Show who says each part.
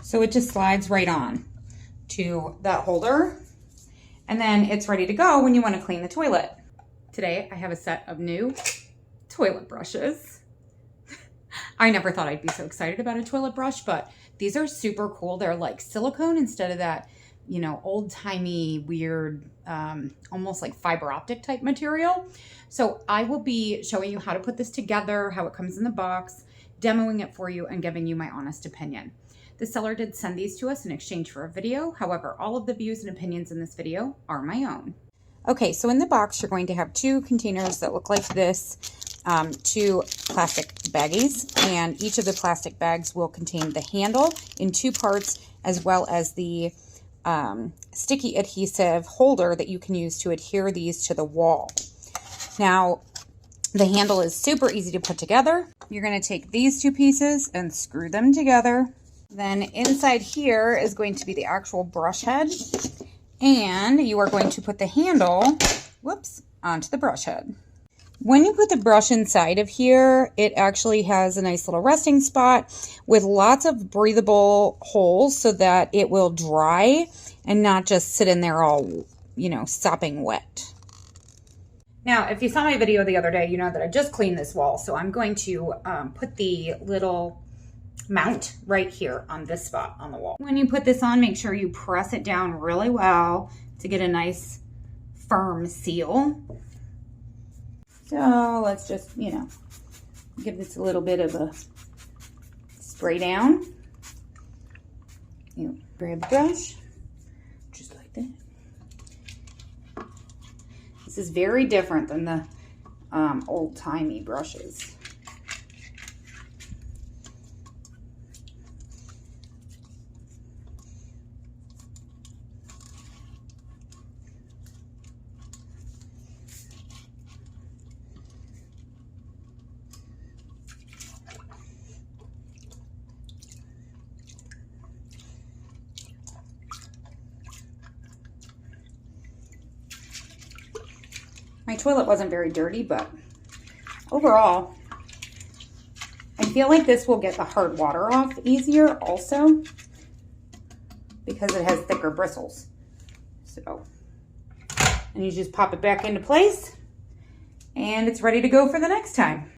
Speaker 1: So it just slides right on to that holder, and then it's ready to go when you want to clean the toilet. Today, I have a set of new toilet brushes. I never thought I'd be so excited about a toilet brush, but these are super cool. They're like silicone instead of that, you know, old-timey, weird, almost like fiber optic type material. So I will be showing you how to put this together, how it comes in the box, demoing it for you, and giving you my honest opinion. The seller did send these to us in exchange for a video. However, all of the views and opinions in this video are my own. Okay, so in the box, you're going to have 2 containers that look like this, 2 plastic baggies, and each of the plastic bags will contain the handle in 2 parts, as well as the sticky adhesive holder that you can use to adhere these to the wall. Now, the handle is super easy to put together. You're going to take these 2 pieces and screw them together. Then inside here is going to be the actual brush head, and you are going to put the handle, whoops, onto the brush head. When you put the brush inside of here, it actually has a nice little resting spot with lots of breathable holes so that it will dry and not just sit in there all, you know, sopping wet. Now, if you saw my video the other day, you know that I just cleaned this wall, so I'm going to put the little mount right here on this spot on the wall. When you put this on, make sure you press it down really well to get a nice firm seal. So let's just, you know, give this a little bit of a spray down. You know, grab the brush, just like that. This is very different than the old-timey brushes. My toilet wasn't very dirty, but overall, I feel like this will get the hard water off easier also because it has thicker bristles. So, and you just pop it back into place and it's ready to go for the next time.